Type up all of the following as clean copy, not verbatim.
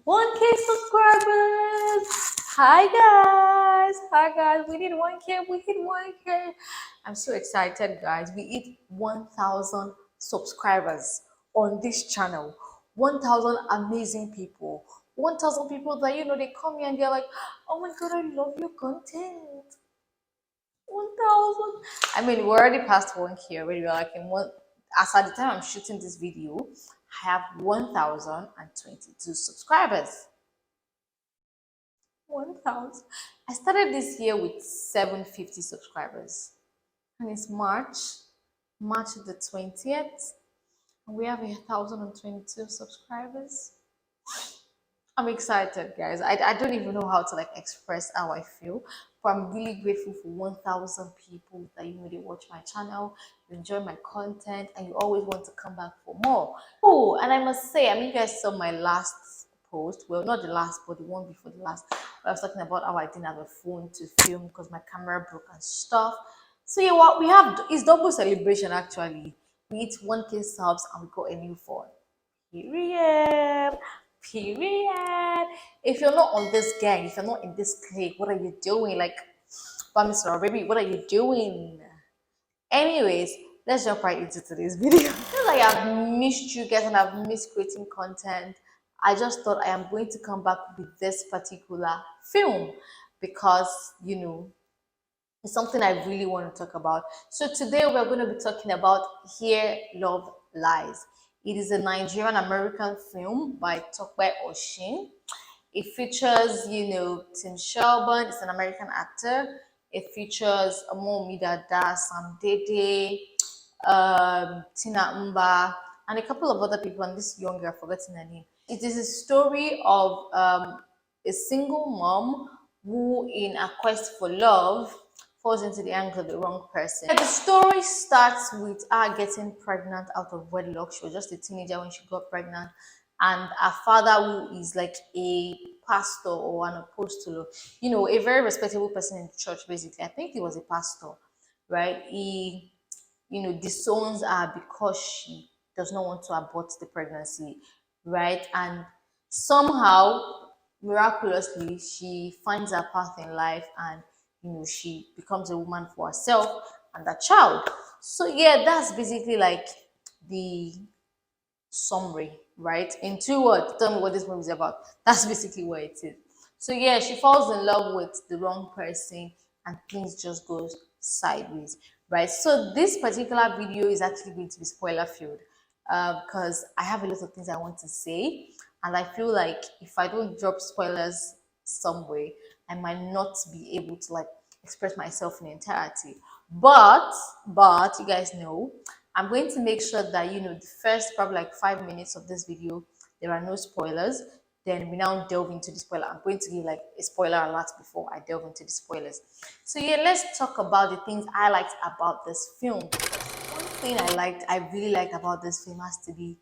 1K subscribers. Hi guys, we need 1K, we hit 1K. I'm so excited, guys. We hit 1,000 subscribers on this channel. 1,000 amazing people. 1,000 people that they come here and they're like, oh my god, I love your content. 1,000. I mean, we're already past 1K already. We're like in one. As at the time I'm shooting this video, I have 1,022 subscribers. 1,000. I started this year with 750 subscribers, and it's March the 20th, and we have 1,022 subscribers. I'm excited, guys. I don't even know how to express how I feel, but I'm really grateful for 1,000 people that they watch my channel, you enjoy my content, and you always want to come back for more. Oh, and I must say, I mean, you guys saw my last post. Well, not the last, but the one before the last. Where I was talking about how I didn't have a phone to film because my camera broke and stuff. So yeah, what we have is double celebration actually. We hit 1K subs and we got a new phone. Period. Period. If you're not on this gang, if you're not in this clique, what are you doing? Like, Bamisra, baby, what are you doing? Anyways, let's jump right into today's video. Since I have missed you guys and I've missed creating content, I just thought I am going to come back with this particular film because it's something I really want to talk about. So today we're going to be talking about Here Love Lies. It is a Nigerian American film by Tope Oshin. It features, Tim Shelburne, it's an American actor. It features Omowunmi Dada, Dede, Tina Mba, and a couple of other people, and this young girl, I've forgotten her name. It is a story of a single mom who, in a quest for love, falls into the hands of the wrong person. The story starts with her getting pregnant out of wedlock. She was just a teenager when she got pregnant, and her father, who is like a pastor or an apostle, a very respectable person in the church, basically. I think he was a pastor, right? He disowns her because she does not want to abort the pregnancy, right? And somehow, miraculously, she finds her path in life and she becomes a woman for herself and a child. So yeah, that's basically like the summary, right? In 2 words, tell me what this movie is about. That's basically what it is. So yeah, she falls in love with the wrong person and things just goes sideways, right? So this particular video is actually going to be spoiler filled because I have a lot of things I want to say, and I feel like if I don't drop spoilers some way, I might not be able to express myself in entirety. But you guys know, I'm going to make sure that the first probably 5 minutes of this video there are no spoilers. Then we now delve into the spoiler. I'm going to give a spoiler alert before I delve into the spoilers. So yeah, let's talk about the things I liked about this film. One thing I really liked about this film has to be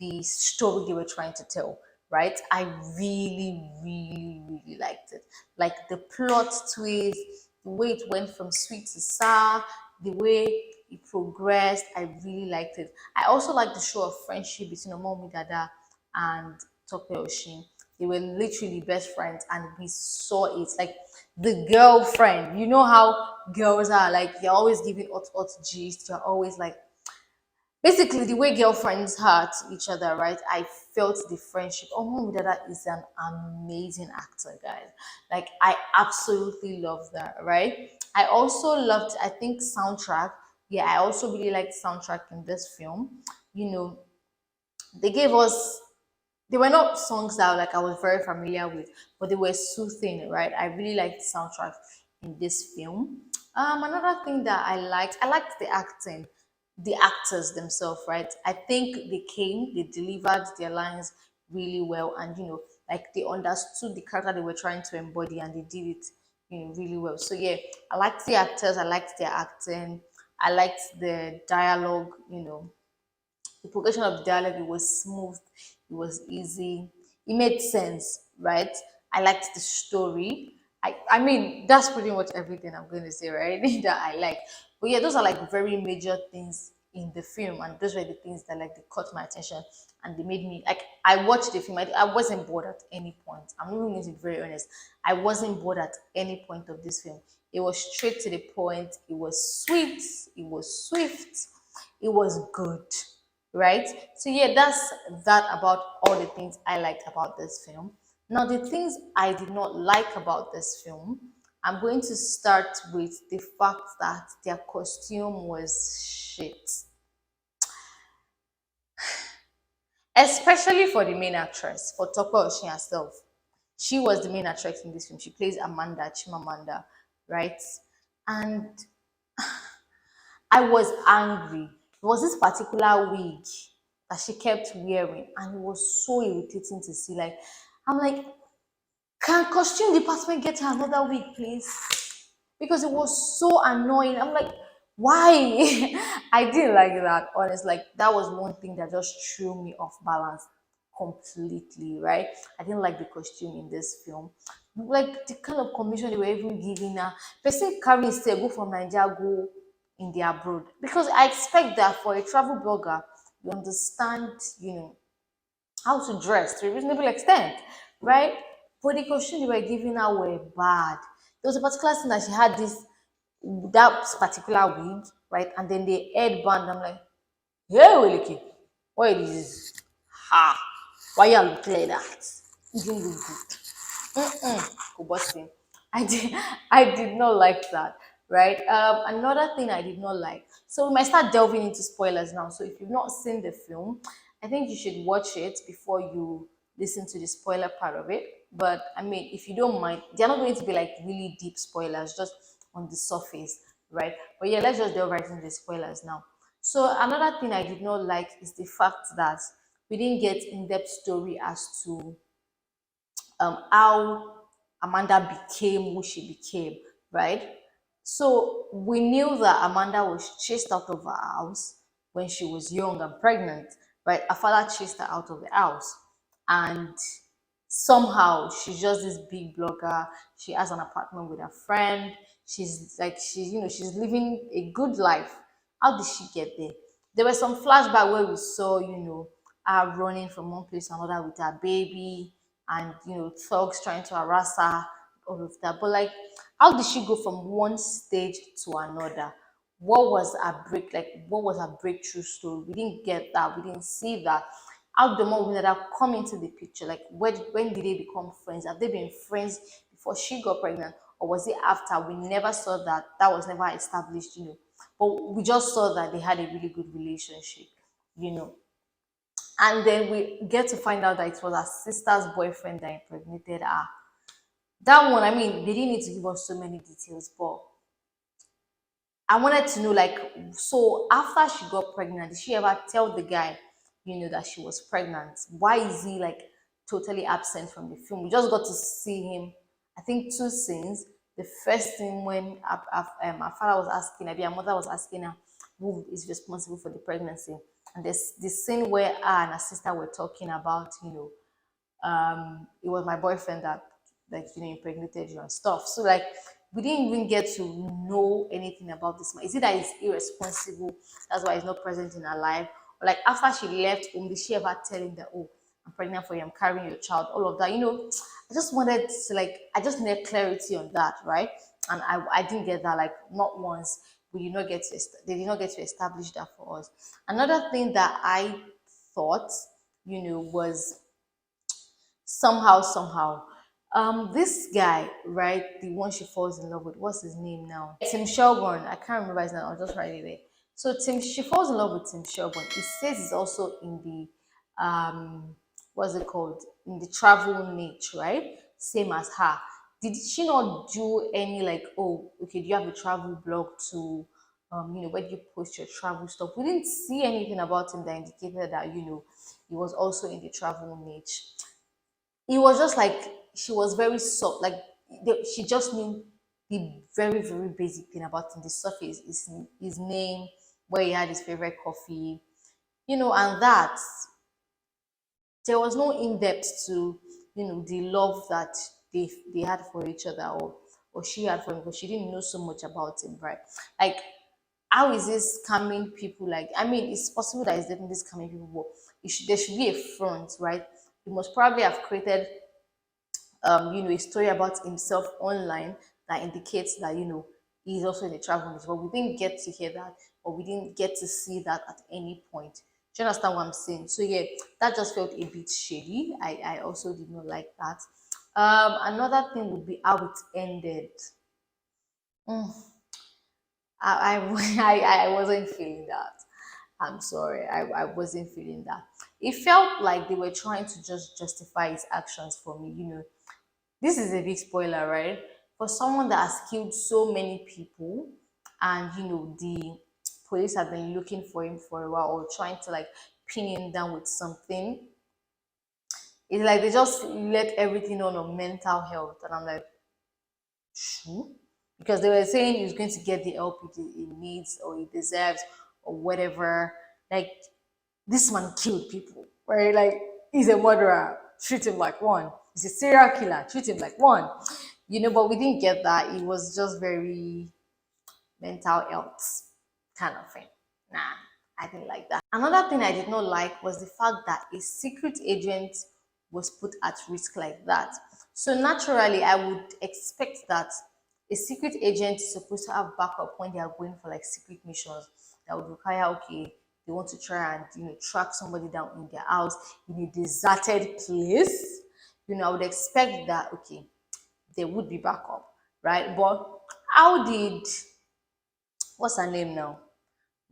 the story they were trying to tell, right? I really, really, really liked it. Like the plot twist, the way it went from sweet to sour, the way it progressed, I really liked it. I also like the show of friendship between Omowunmi Dada and Tope Oshin. They were literally best friends, and we saw it. Like the girlfriend, you know how girls are, like you're always giving hot gist, you're always basically the way girlfriends hurt each other, right? I felt the friendship. Oh, Dada is an amazing actor, guys. Like I absolutely love that, right? I also loved, I think, soundtrack. Yeah, I also really liked soundtrack in this film. They gave us, they were not songs that I was very familiar with, but they were soothing, right? I really liked the soundtrack in this film. Another thing that I liked the acting, the actors themselves, right? I think they delivered their lines really well, and they understood the character they were trying to embody, and they did it, really well. So yeah, I liked the actors, I liked their acting, I liked the dialogue, the progression of the dialogue, it was smooth, it was easy, it made sense, right? I liked the story. I mean, that's pretty much everything I'm going to say, right? That I like. But yeah, those are very major things in the film, and those were the things that like they caught my attention and they made me like I watched the film. I wasn't bored at any point. I'm not even going to be very honest. I wasn't bored at any point of this film. It was straight to the point. It was sweet. It was swift. It was good, right? So yeah, that's that about all the things I liked about this film. Now, the things I did not like about this film, I'm going to start with the fact that their costume was shit. Especially for the main actress, for Tope Oshin herself. She was the main actress in this film. She plays Amanda Chimamanda, right? And I was angry. There was this particular wig that she kept wearing, and it was so irritating to see. Like, I'm like, can costume department get her another wig, please? Because it was so annoying. I'm like, why? I didn't like that. Honestly, like that was one thing that just threw me off balance completely, right? I didn't like the costume in this film. Like the kind of commission they were even giving her. Person carrying say go from Nigeria, go in the abroad. Because I expect that for a travel blogger, you understand, how to dress to a reasonable extent, right? But the costume they were giving her were bad. There was a particular scene that she had that particular wig, right? And then the headband. I'm like, hey, Willie, what is this? Ha! Why you look like that? It didn't look good. Kobosing. I did I did not like that. Right. Another thing I did not like. So we might start delving into spoilers now. So if you've not seen the film, I think you should watch it before you listen to the spoiler part of it. But I mean, if you don't mind, they're not going to be like really deep spoilers, just on the surface, right? But yeah, let's just delve right into the spoilers now. So another thing I did not like is the fact that we didn't get in-depth story as to how Amanda became who she became, right? So we knew that Amanda was chased out of her house when she was young and pregnant, right? Her father chased her out of the house, and somehow she's just this big blogger. She has an apartment with her friend. She's living a good life. How did she get there? There were some flashback where we saw, her running from one place to another with her baby, and thugs trying to harass her, all of that. But like, how did she go from one stage to another? What was her break like? What was her breakthrough story? We didn't get that. We didn't see that. How the Omowunmi Dada come into the picture? Like, when did they become friends? Have they been friends before she got pregnant, or was it after? We never saw that. That was never established. But we just saw that they had a really good relationship, you know. And then we get to find out that it was her sister's boyfriend that impregnated her. That one, I mean, they didn't need to give us so many details, but I wanted to know, like, so after she got pregnant, did she ever tell the guy, that she was pregnant? Why is he like totally absent from the film? We just got to see him, I think, two scenes. The first thing when her father was asking, maybe her mother was asking her who is responsible for the pregnancy. And there's this scene where her and her sister were talking about, it was my boyfriend that like impregnated you and stuff. So like we didn't even get to know anything about this man. Is it that he's irresponsible? That's why he's not present in her life. Or like after she left home, did she ever tell him that, oh, I'm pregnant for you, I'm carrying your child, all of that? I just wanted to I just needed clarity on that, right? And I didn't get that, like not once. We did not get to they did not get to establish that for us. Another thing that I thought, was somehow. This guy, right, the one she falls in love with, what's his name now? Tim Shelburne. I can't remember his name. I'll just write it there. So she falls in love with Tim Shelburne. It says he's also in the what's it called? In the travel niche, right? Same as her. Did she not do any like, oh, okay, do you have a travel blog to where do you post your travel stuff? We didn't see anything about him that indicated that, he was also in the travel niche. It was just like she was very soft. Like she just knew the very very basic thing about him. The surface, his name, where he had his favorite coffee, and that there was no in depth to the love that they had for each other, or she had for him, because she didn't know so much about him, right? Like how is this scamming people? Like, I mean, it's possible that it's definitely scamming people, but there should be a front, right? He must probably have created a story about himself online that indicates that, he's also in the travel industry. But we didn't get to hear that, or we didn't get to see that at any point. Do you understand what I'm saying? So yeah, that just felt a bit shady. I also did not like that. Another thing would be how it ended. I wasn't feeling that. I'm sorry, I wasn't feeling that. It felt like they were trying to just justify his actions for me. This is a big spoiler, right? For someone that has killed so many people, and the police have been looking for him for a while, or trying to like pin him down with something. It's like they just let everything on mental health, and I'm like, true, because they were saying he's going to get the help he needs or he deserves or whatever. Like, this man killed people, right? Like, he's a murderer, treat him like one. He's a serial killer, treat him like one. But we didn't get that. It was just very mental health kind of thing. Nah, I didn't like that. Another thing I did not like was the fact that a secret agent was put at risk like that. So naturally, I would expect that a secret agent is supposed to have backup when they are going for like secret missions that would require, okay, they want to try and track somebody down in their house in a deserted place. I would expect that, okay, there would be backup, right? But how did, what's her name now?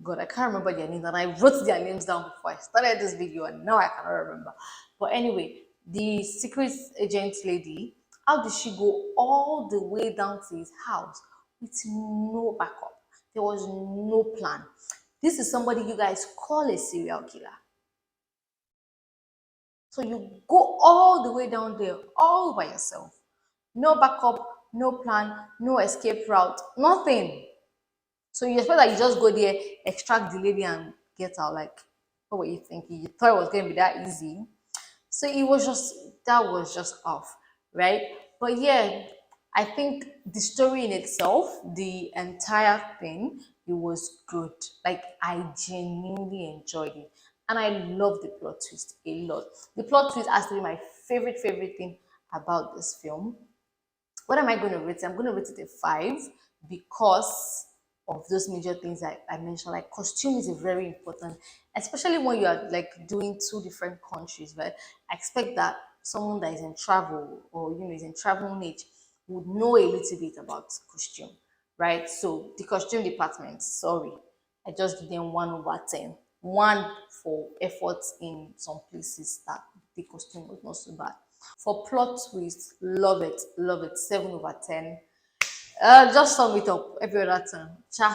God, I can't remember their names, and I wrote their names down before I started this video, and now I cannot remember. But anyway, the secret agent lady, how did she go all the way down to his house with no backup? There was no plan. This is somebody you guys call a serial killer. So you go all the way down there all by yourself. No backup, no plan, no escape route, nothing. So you expect that you just go there, extract the lady, and get out. Like, what were you thinking? You thought it was going to be that easy? So that was just off, right? But yeah, I think the story in itself, the entire thing, it was good. Like, I genuinely enjoyed it. And I love the plot twist a lot. The plot twist has to be my favorite thing about this film. What am I going to rate it? I'm going to rate it a 5 because of those major things I mentioned. Like, costume is very important, especially when you are like doing two different countries, right? I expect that someone that is in travel, or is in travel niche, would know a little bit about costume, right? So the costume department, sorry, I just give them 1/10. One for efforts in some places that the costume was not so bad. For plot twist, love it, 7/10. Just sum it up every other time. Sha,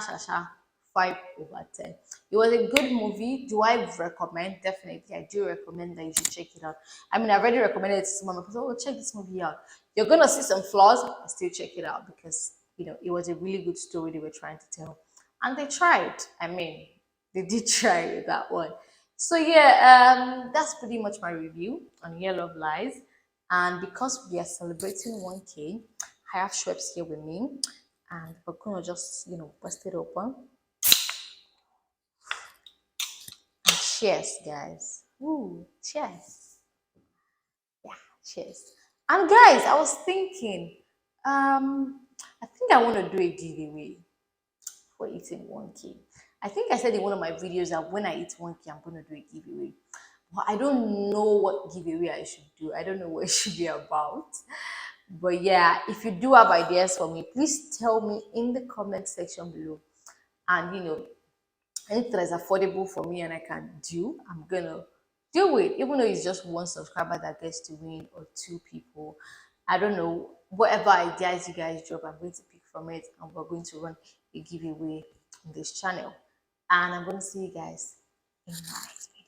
5/10. It was a good movie. Do I recommend? Definitely, I do recommend that you should check it out. I mean, I've already recommended it to someone because, oh, check this movie out. You're gonna see some flaws, but still check it out because it was a really good story they were trying to tell, and they tried. I mean, they did try with that one. So yeah, that's pretty much my review on Year Love Lies. And because we are celebrating 1K, I have Schweppes here with me, and we're gonna just bust it open. And cheers, guys. Ooh, cheers. Yeah, cheers. And guys, I was thinking, I think I want to do a giveaway for eating 1K. I think I said in one of my videos that when I eat 1K, I'm gonna do a giveaway. But I don't know what giveaway I should do. I don't know what it should be about. But yeah, if you do have ideas for me, please tell me in the comment section below. And anything that is affordable for me and I can do, I'm gonna do it. Even though it's just one subscriber that gets to win, or two people. I don't know. Whatever ideas you guys drop, I'm going to pick from it, and we're going to run a giveaway on this channel. And I'm gonna see you guys in my next video.